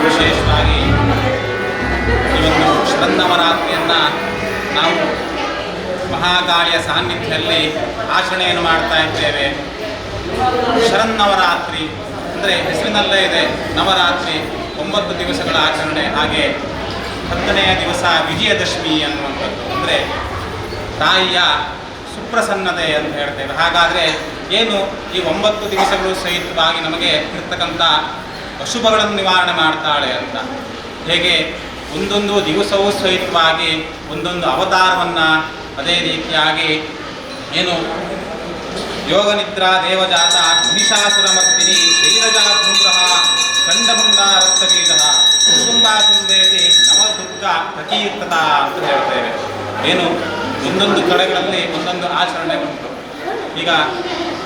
ವಿಶೇಷವಾಗಿ ಈ ಒಂದು ಶರನ್ನವರಾತ್ರಿಯನ್ನು ನಾವು ಮಹಾಕಾಳಿಯ ಸಾನ್ನಿಧ್ಯದಲ್ಲಿ ಆಚರಣೆಯನ್ನು ಮಾಡ್ತಾ ಇದ್ದೇವೆ. ಶರನ್ನವರಾತ್ರಿ ಅಂದರೆ ಹೆಸರಿನಲ್ಲೇ ಇದೆ, ನವರಾತ್ರಿ 9 ದಿವಸಗಳ ಆಚರಣೆ. ಹಾಗೆ 10ನೆಯ ದಿವಸ ವಿಜಯದಶಮಿ ಅನ್ನುವಂಥದ್ದು, ಅಂದರೆ ತಾಯಿಯ ಸುಪ್ರಸನ್ನತೆ ಅಂತ ಹೇಳ್ತೇವೆ. ಹಾಗಾದರೆ ಏನು ಈ 9 ದಿವಸಗಳು ಸಹಿತವಾಗಿ ನಮಗೆ ಇರ್ತಕ್ಕಂಥ ಅಶುಭಗಳನ್ನು ನಿವಾರಣೆ ಮಾಡ್ತಾಳೆ ಅಂತ, ಹೇಗೆ ಒಂದೊಂದು ದಿವಸವೂ ಸಹಿತವಾಗಿ ಒಂದೊಂದು ಅವತಾರವನ್ನು, ಅದೇ ರೀತಿಯಾಗಿ ಏನು ಯೋಗನಿದ್ರಾ ದೇವಜಾತ ಮಹಿಷಾಸುರಮರ್ದಿನಿ ಶೈಲಜಾ ಧೂಮ್ರಃ ಚಂಡಮುಂಡ ರಕ್ತಬೀಜ ಕುಸುಂಬಾ ಕುಂಬೇತಿ ನವದುರ್ಗ ಪ್ರಕೀರ್ತತ ಅಂತ ಹೇಳ್ತೇವೆ. ಏನು ಒಂದೊಂದು ಕಡೆಗಳಲ್ಲಿ ಒಂದೊಂದು ಆಚರಣೆ ಉಂಟು. ಈಗ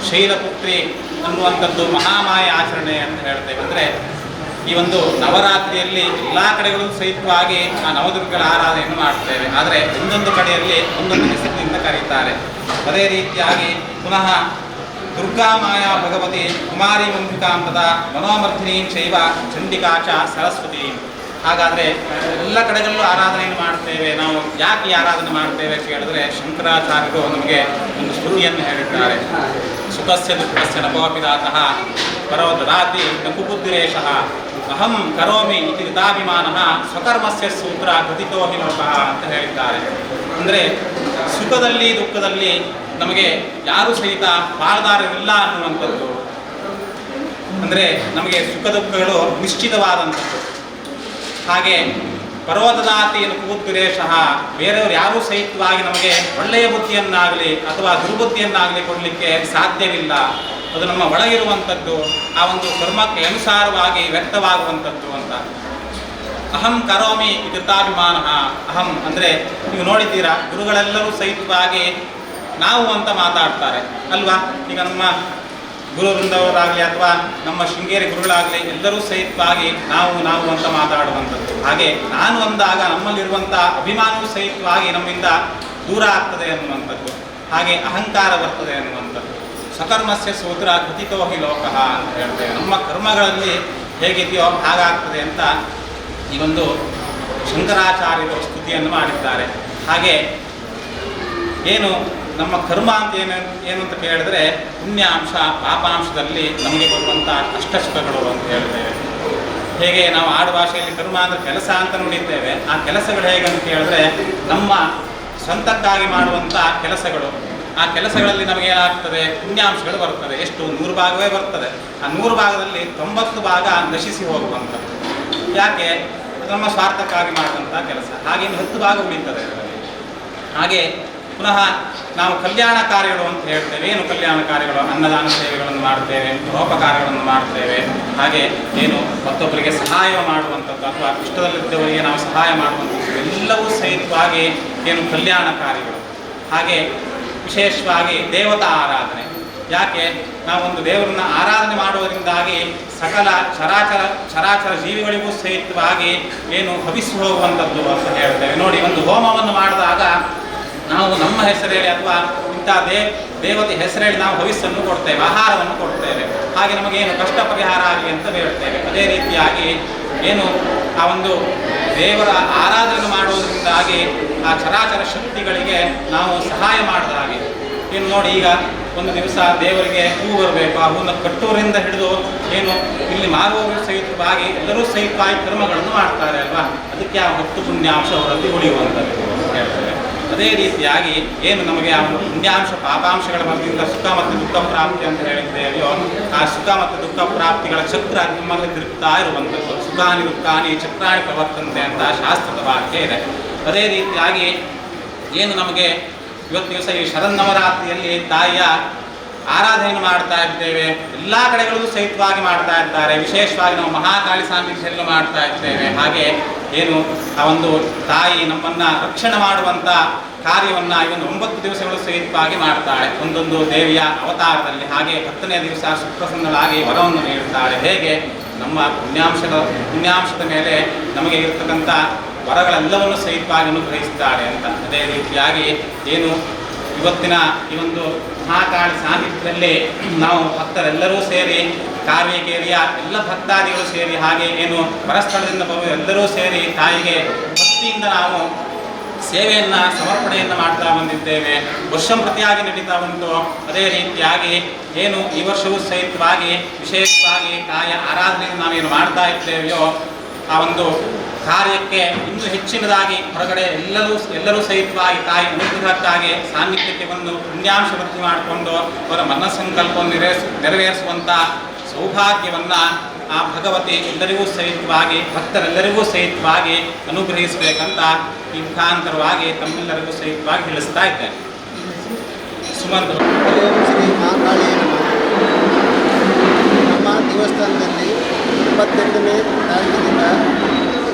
ಶೈಲಪುತ್ರಿ ಅನ್ನುವಂಥದ್ದು ಮಹಾಮಾಯ ಆಚರಣೆ ಅಂತ ಹೇಳ್ತೇವೆ. ಅಂದರೆ ಈ ಒಂದು ನವರಾತ್ರಿಯಲ್ಲಿ ಎಲ್ಲ ಕಡೆಗಳು ಸಹಿತವಾಗಿ ಆ ನವದುರ್ಗಗಳ ಆರಾಧನೆಯನ್ನು ಮಾಡ್ತೇವೆ. ಆದರೆ ಒಂದೊಂದು ಕಡೆಯಲ್ಲಿ ಒಂದೊಂದು ಹೆಸರಿನಿಂದ ಕರೀತಾರೆ. ಅದೇ ರೀತಿಯಾಗಿ ಪುನಃ ದುರ್ಗಾಮಾಯ ಭಗವತಿ ಕುಮಾರಿ ಮುಂಬಿಕಾಂತದ ಮನೋಮರ್ಧಿನಿ ಶೈವ ಚಂಡಿಕಾಚ ಸರಸ್ವತಿ. ಹಾಗಾದರೆ ಎಲ್ಲ ಕಡೆಗಳಲ್ಲೂ ಆರಾಧನೆಯನ್ನು ಮಾಡ್ತೇವೆ. ನಾವು ಯಾಕೆ ಈ ಆರಾಧನೆ ಮಾಡ್ತೇವೆ ಅಂತ ಹೇಳಿದ್ರೆ, ಶಂಕರಾಚಾರ್ಯರು ನಮಗೆ ಒಂದು ಶ್ರುತಿಯನ್ನು ಹೇಳಿದ್ದಾರೆ. ಸುಖಸ್ಯ ದುಃಖಸ್ಯ ನಭೋಪಿದಾತಃ ಪರೋ ದದಾತಿ ನಕುಬುದ್ಧಿರೇಶಃ ಅಹಂ ಕರೋಮಿ ಇತಿ ಋತಾಭಿಮಾನಃ ಸ್ವಕರ್ಮಸ್ಯ ಸೂತ್ರ ಕೃತಿತೋ ಹಿ ಲೋಕಃ ಅಂತ ಹೇಳಿದ್ದಾರೆ. ಅಂದರೆ ಸುಖದಲ್ಲಿ ದುಃಖದಲ್ಲಿ ನಮಗೆ ಯಾರೂ ಸಹಿತ ಪಾಲುದಾರರಿಲ್ಲ ಅನ್ನುವಂಥದ್ದು. ಅಂದರೆ ನಮಗೆ ಸುಖ ದುಃಖಗಳು ನಿಶ್ಚಿತವಾದಂಥದ್ದು. ಹಾಗೆ ಪರ್ವತದಾತಿ ಕೂದ್ದುರೇಶಃ, ಬೇರೆಯವರು ಯಾರೂ ಸಹಿತವಾಗಿ ನಮಗೆ ಒಳ್ಳೆಯ ಬುದ್ಧಿಯನ್ನಾಗಲಿ ಅಥವಾ ದುರ್ಬುದ್ಧಿಯನ್ನಾಗಲಿ ಕೊಡಲಿಕ್ಕೆ ಸಾಧ್ಯವಿಲ್ಲ. ಅದು ನಮ್ಮ ಒಳಗಿರುವಂಥದ್ದು, ಆ ಒಂದು ಕರ್ಮಕ್ಕೆ ಅನುಸಾರವಾಗಿ ವ್ಯಕ್ತವಾಗುವಂಥದ್ದು ಅಂತ. ಅಹಂ ಕರೋಮಿ ಇದೃತಾಭಿಮಾನ. ಅಹಂ ಅಂದರೆ ನೀವು ನೋಡಿದ್ದೀರಾ, ಗುರುಗಳೆಲ್ಲರೂ ಸಹಿತವಾಗಿ ನಾವು ಅಂತ ಮಾತಾಡ್ತಾರೆ ಅಲ್ವಾ. ಈಗ ನಮ್ಮ ಗುರು ವೃಂದವರಾಗಲಿ ಅಥವಾ ನಮ್ಮ ಶೃಂಗೇರಿ ಗುರುಗಳಾಗಲಿ ಎಲ್ಲರೂ ಸಹಿತವಾಗಿ ನಾವು ಅಂತ ಮಾತಾಡುವಂಥದ್ದು. ಹಾಗೆ ನಾನು ಅಂದಾಗ ನಮ್ಮಲ್ಲಿರುವಂಥ ಅಭಿಮಾನವೂ ಸಹಿತವಾಗಿ ನಮ್ಮಿಂದ ದೂರ ಆಗ್ತದೆ ಅನ್ನುವಂಥದ್ದು. ಹಾಗೆ ಅಹಂಕಾರ ಬರ್ತದೆ ಅನ್ನುವಂಥದ್ದು. ಸ್ವಕರ್ಮಸ್ಯ ಸೂತ್ರ ಕೃತಿತೋ ಹಿ ಲೋಕಃ ಅಂತ ಹೇಳ್ತೇವೆ. ನಮ್ಮ ಕರ್ಮಗಳಲ್ಲಿ ಹೇಗಿದೆಯೋ ಹಾಗಾಗ್ತದೆ ಅಂತ ಈ ಒಂದು ಶಂಕರಾಚಾರ್ಯರು ಸ್ತುತಿಯನ್ನು ಮಾಡಿದ್ದಾರೆ. ಹಾಗೆ ಏನು ನಮ್ಮ ಕರ್ಮ ಅಂತ ಏನು ಅಂತ ಕೇಳಿದ್ರೆ, ಪುಣ್ಯಾಂಶ ಪಾಪಾಂಶದಲ್ಲಿ ನಮಗೆ ಬರುವಂಥ ಅಷ್ಟಸುಖಗಳು ಅಂತ ಹೇಳ್ತೇವೆ. ಹೇಗೆ ನಾವು ಆಡು ಭಾಷೆಯಲ್ಲಿ ಕರ್ಮ ಅಂದರೆ ಕೆಲಸ ಅಂತ ನುಡಿತೇವೆ. ಆ ಕೆಲಸಗಳು ಹೇಗೆ ಅಂತ ಹೇಳಿದ್ರೆ, ನಮ್ಮ ಸ್ವಂತಕ್ಕಾಗಿ ಮಾಡುವಂಥ ಕೆಲಸಗಳು. ಆ ಕೆಲಸಗಳಲ್ಲಿ ನಮಗೇನಾಗ್ತದೆ, ಪುಣ್ಯಾಂಶಗಳು ಬರ್ತದೆ. ಎಷ್ಟು 100 ಭಾಗವೇ ಬರ್ತದೆ. ಆ 100 ಭಾಗದಲ್ಲಿ 90 ಭಾಗ ನಶಿಸಿ ಹೋಗುವಂಥದ್ದು. ಯಾಕೆ? ನಮ್ಮ ಸ್ವಾರ್ಥಕ್ಕಾಗಿ ಮಾಡುವಂಥ ಕೆಲಸ. ಹಾಗೆ 10 ಭಾಗ ಉಳಿತದೆ ಅದರಲ್ಲಿ. ಹಾಗೆ ಪುನಃ ನಾವು ಕಲ್ಯಾಣ ಕಾರ್ಯಗಳು ಅಂತ ಹೇಳ್ತೇವೆ. ಏನು ಕಲ್ಯಾಣ ಕಾರ್ಯಗಳು? ಅನ್ನದಾನ ಸೇವೆಗಳನ್ನು ಮಾಡ್ತೇವೆ, ಪರೋಪಕಾರಗಳನ್ನು ಮಾಡ್ತೇವೆ. ಹಾಗೆ ಏನು ಮತ್ತೊಬ್ಬರಿಗೆ ಸಹಾಯ ಮಾಡುವಂಥದ್ದು ಅಥವಾ ಇಷ್ಟದಲ್ಲಿದ್ದವರಿಗೆ ನಾವು ಸಹಾಯ ಮಾಡುವಂಥದ್ದು ಎಲ್ಲವೂ ಸಹಿತವಾಗಿ ಏನು ಕಲ್ಯಾಣ ಕಾರ್ಯಗಳು. ಹಾಗೆ ವಿಶೇಷವಾಗಿ ದೇವತಾ ಆರಾಧನೆ. ಯಾಕೆ? ನಾವೊಂದು ದೇವರನ್ನ ಆರಾಧನೆ ಮಾಡುವುದರಿಂದಾಗಿ ಸಕಲ ಚರಾಚರ ಜೀವಿಗಳಿಗೂ ಸಹಿತವಾಗಿ ಏನು ಹವಿಸಿ ಹೋಗುವಂಥದ್ದು ಅಂತ ಹೇಳ್ತೇವೆ. ನೋಡಿ, ಒಂದು ಹೋಮವನ್ನು ಮಾಡಿದಾಗ ನಾವು ನಮ್ಮ ಹೆಸರೇಳಿ ಅಥವಾ ಇಂಥ ದೇವತೆ ಹೆಸರೇಳಿ ನಾವು ಹವಿಸ್ಸನ್ನು ಕೊಡ್ತೇವೆ, ಆಹಾರವನ್ನು ಕೊಡ್ತೇವೆ. ಹಾಗೆ ನಮಗೇನು ಕಷ್ಟ ಪರಿಹಾರ ಆಗಲಿ ಅಂತ ಹೇಳ್ತೇವೆ. ಅದೇ ರೀತಿಯಾಗಿ ಏನು ಆ ಒಂದು ದೇವರ ಆರಾಧನೆ ಮಾಡುವುದರಿಂದಾಗಿ ಆ ಚರಾಚರ ಶಕ್ತಿಗಳಿಗೆ ನಾವು ಸಹಾಯ ಮಾಡಿದ ಹಾಗೆ. ಏನು ನೋಡಿ, ಈಗ ಒಂದು ದಿವಸ ದೇವರಿಗೆ ಹೂ ಬರಬೇಕು. ಆ ಹೂವನ್ನು ಕಟ್ಟುವರಿಂದ ಹಿಡಿದು ಏನು ಇಲ್ಲಿ ಮಾರುವವರು ಸಹಿತವಾಗಿ ಎಲ್ಲರೂ ಸಹಿತವಾಗಿ ಕರ್ಮಗಳನ್ನು ಮಾಡ್ತಾರೆ ಅಲ್ವಾ. ಅದಕ್ಕೆ ಆ 10 ಪುಣ್ಯಾಂಶ ಅವರಲ್ಲಿ ಉಳಿಯುವಂಥದ್ದು ಹೇಳ್ತೇವೆ. ಅದೇ ರೀತಿಯಾಗಿ ಏನು ನಮಗೆ ಆ ಪುಣ್ಯಾಂಶ ಪಾಪಾಂಶಗಳ ಮಧ್ಯದಿಂದ ಸುಖ ಮತ್ತು ದುಃಖ ಪ್ರಾಪ್ತಿ ಅಂತ ಹೇಳಿದ್ದೇವೆಯೋ, ಆ ಸುಖ ಮತ್ತು ದುಃಖ ಪ್ರಾಪ್ತಿಗಳ ಚಕ್ರ ನಮ್ಮಲ್ಲಿ ತಿರುಗ್ತಾ ಇರುವಂಥದ್ದು. ಸುಖಾನಿ ದುಃಖಾನಿ ಚಕ್ರಾಣಿ ಪ್ರವರ್ತಂತೆ ಅಂತ ಶಾಸ್ತ್ರದ ವಾಕ್ಯ ಇದೆ. ಅದೇ ರೀತಿಯಾಗಿ ಏನು ನಮಗೆ ಇವತ್ತು ದಿವಸ ಈ ಶರನ್ನವರಾತ್ರಿಯಲ್ಲಿ ತಾಯಿಯ ಆರಾಧನೆಯನ್ನು ಮಾಡ್ತಾ ಇದ್ದೇವೆ. ಎಲ್ಲ ಕಡೆಗಳಲ್ಲೂ ಸಹಿತವಾಗಿ ಮಾಡ್ತಾ ಇದ್ದಾರೆ. ವಿಶೇಷವಾಗಿ ನಾವು ಮಹಾಕಾಳಿ ಸಾನ್ನಿಧ್ಯದಲ್ಲೂ ಮಾಡ್ತಾ ಇದ್ದೇವೆ. ಹಾಗೆ ಏನು ಆ ಒಂದು ತಾಯಿ ನಮ್ಮನ್ನು ರಕ್ಷಣೆ ಮಾಡುವಂಥ ಕಾರ್ಯವನ್ನು ಇವನು 9 ದಿವಸಗಳು ಸಹಿತವಾಗಿ ಮಾಡ್ತಾಳೆ, ಒಂದೊಂದು ದೇವಿಯ ಅವತಾರದಲ್ಲಿ. ಹಾಗೆ 10ನೇ ದಿವಸ ಸುಪ್ರಸನ್ನಳಾಗಿ ವರವನ್ನು ನೀಡುತ್ತಾಳೆ. ಹೇಗೆ? ನಮ್ಮ ಪುಣ್ಯಾಂಶದ ಮೇಲೆ ನಮಗೆ ಇರತಕ್ಕಂಥ ವರಗಳೆಲ್ಲವನ್ನು ಸಹಿತವಾಗಿ ಅನುಗ್ರಹಿಸ್ತಾಳೆ ಅಂತ. ಅದೇ ರೀತಿಯಾಗಿ ಏನು ಇವತ್ತಿನ ಈ ಒಂದು ಮಹಾಕಾಳಿ ಸಾನ್ನಿಧ್ಯದಲ್ಲಿ ನಾವು ಭಕ್ತರೆಲ್ಲರೂ ಸೇರಿ ಕಾವೇರಿಯ ಎಲ್ಲ ಭಕ್ತಾದಿಗಳು ಸೇರಿ ಹಾಗೆ ಏನು ಪರಸ್ಥಳದಿಂದ ಬರುವ ಎಲ್ಲರೂ ಸೇರಿ ತಾಯಿಗೆ ಭಕ್ತಿಯಿಂದ ನಾವು ಸೇವೆಯನ್ನು ಸಮರ್ಪಣೆಯನ್ನು ಮಾಡ್ತಾ ಬಂದಿದ್ದೇವೆ. ವರ್ಷಂಪ್ರತಿಯಾಗಿ ನಡೀತಾ ಉಂಟು. ಅದೇ ರೀತಿಯಾಗಿ ಏನು ಈ ವರ್ಷವೂ ಸಹಿತವಾಗಿ ವಿಶೇಷವಾಗಿ ತಾಯಿಯ ಆರಾಧನೆಯನ್ನು ನಾವೇನು ಮಾಡ್ತಾ ಇದ್ದೇವೆಯೋ ಆ ಒಂದು ಕಾರ್ಯಕ್ಕೆ ಇನ್ನೂ ಹೆಚ್ಚಿನದಾಗಿ ಹೊರಗಡೆ ಎಲ್ಲರೂ ಸಹಿತವಾಗಿ ತಾಯಿ ಅನುಗ್ರಹಕ್ಕಾಗಿ ಸಾನ್ನಿಧ್ಯಕ್ಕೆ ಬಂದು ಪುಣ್ಯಾಂಶ ವೃದ್ಧಿ ಮಾಡಿಕೊಂಡು ಅವರ ಮನಸ್ಸಂಕಲ್ಪವನ್ನು ನೆರವೇರಿಸುವಂಥ ಸೌಭಾಗ್ಯವನ್ನು ಆ ಭಗವತಿ ಎಲ್ಲರಿಗೂ ಸಹಿತವಾಗಿ ಭಕ್ತರೆಲ್ಲರಿಗೂ ಸಹಿತವಾಗಿ ಅನುಗ್ರಹಿಸಬೇಕಂತ ಈ ಮುಖಾಂತರವಾಗಿ ತಮ್ಮೆಲ್ಲರಿಗೂ ಸಹಿತವಾಗಿ ತಿಳಿಸ್ತಾ ಇದ್ದೇನೆ. ಸುಮಂತ್ ಶ್ರೀ ಮಹಾಕಾಳಿಯ ನಮ್ಮ ದೇವಸ್ಥಾನದಲ್ಲಿ 28ನೇ ತಾರೀಕಿನಿಂದ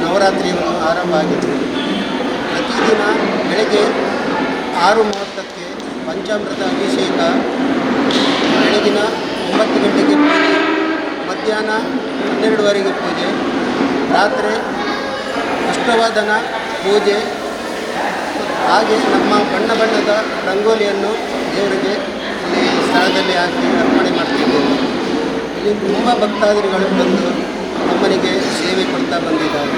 ನವರಾತ್ರಿಯನ್ನು ಆರಂಭ ಆಗಿದೆ. ಪ್ರತಿದಿನ ಬೆಳಗ್ಗೆ 6:30ಕ್ಕೆ ಪಂಚಾಮೃತ ಅಭಿಷೇಕ, ಬೆಳಗಿನ 9 ಗಂಟೆಗೆ ಪೂಜೆ, ಮಧ್ಯಾಹ್ನ 12ವರೆಗೆ ಪೂಜೆ, ರಾತ್ರಿ ಅಷ್ಟವಾದನ ಪೂಜೆ. ಹಾಗೆ ನಮ್ಮ ಬಣ್ಣ ಬಣ್ಣದ ರಂಗೋಲಿಯನ್ನು ದೇವರಿಗೆ ಇಲ್ಲಿ ಸ್ಥಳದಲ್ಲಿ ಹಾಕಿ ಅರ್ಪಣೆ ಮಾಡ್ತಿದ್ದೇವೆ. ಇಲ್ಲಿ ತುಂಬ ಭಕ್ತಾದಿಗಳು ಬಂದು ನಮ್ಮನಿಗೆ ಸೇವೆ ಕೊಡ್ತಾ ಬಂದಿದ್ದಾರೆ.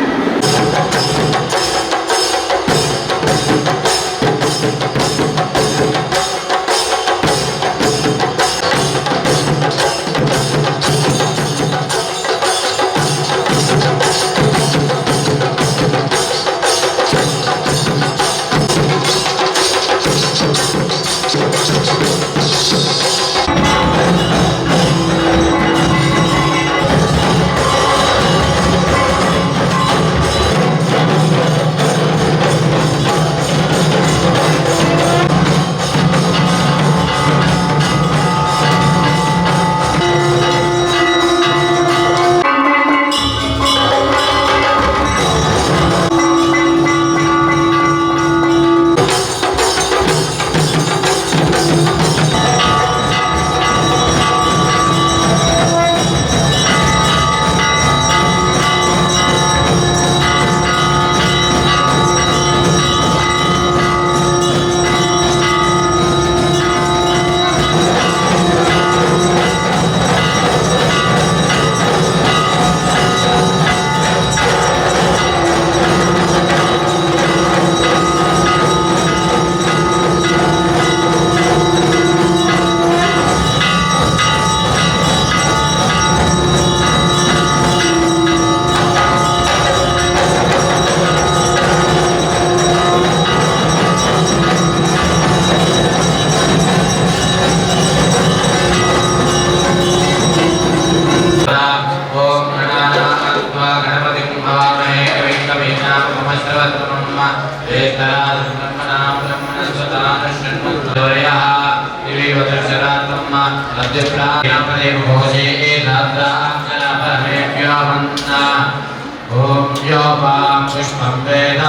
पुष्पं वेद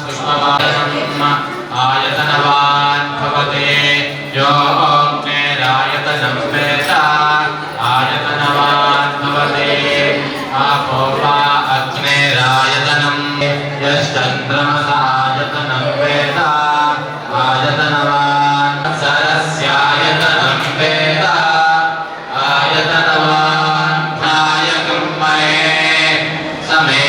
पुष्पवादनम् आयतनवान् भवते यो अग्नेरायतनं वेद आयतनवान् भवते आपो वा अग्नेरायतनं यश्चन्द्रमसायतनं वेद आयतनवान् सरस्यायतनं वेद आयतनवान् नायकं मये समे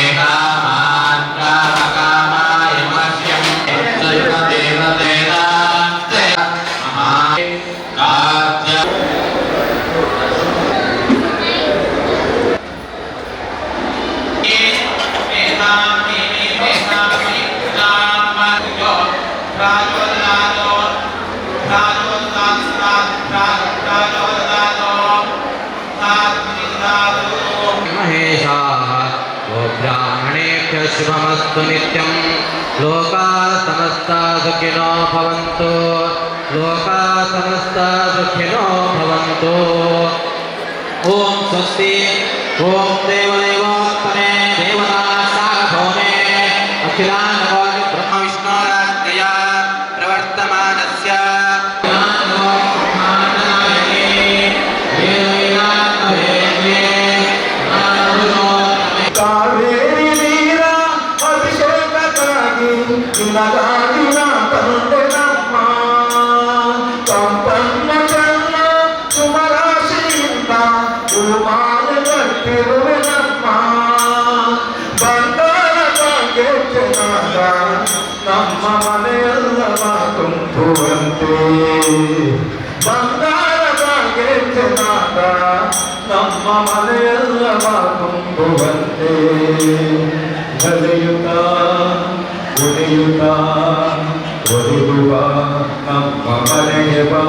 शुभमस्तु नित्यं लोकाः समस्ता सुखिनो भवन्तु लोकाः समस्ता सुखिनो भवन्तु। ओम स्वस्ति ओम देवदेवोत्तमे देवता सार्वभौमे अखिलाण्ड ब्रह्म विष्णोराज्ञया प्रवर्तमानस्य ನಿನಗಾಗಿನ ತಂದೆ ನಮ್ಮ ಸಂಪನ್ನ ಜನ್ಮ ಸುಮರಾಶಿಯಿಂದ ನಮ್ಮ ಮನೆಯೆಲ್ಲವ ತುಂಬುವಂತೆ ಬಂಗಾರದ ಗೆಜ್ಜೆನಾದ ನಮ್ಮ ಮನೆಯೆಲ್ಲವ ತುಂಬುವಂತೆ ಬರೆಯುತ್ತ ಕುಣಿಯುತ್ತ ಒಲಿಯುವ ನಮ್ಮ ಮನೆಗೆ ಬಾ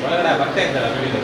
ಒಳಗಡೆ ಬರ್ತಾ ಇದ್ದಲ್ಲ ಬೆಳಿಗ್ಗೆ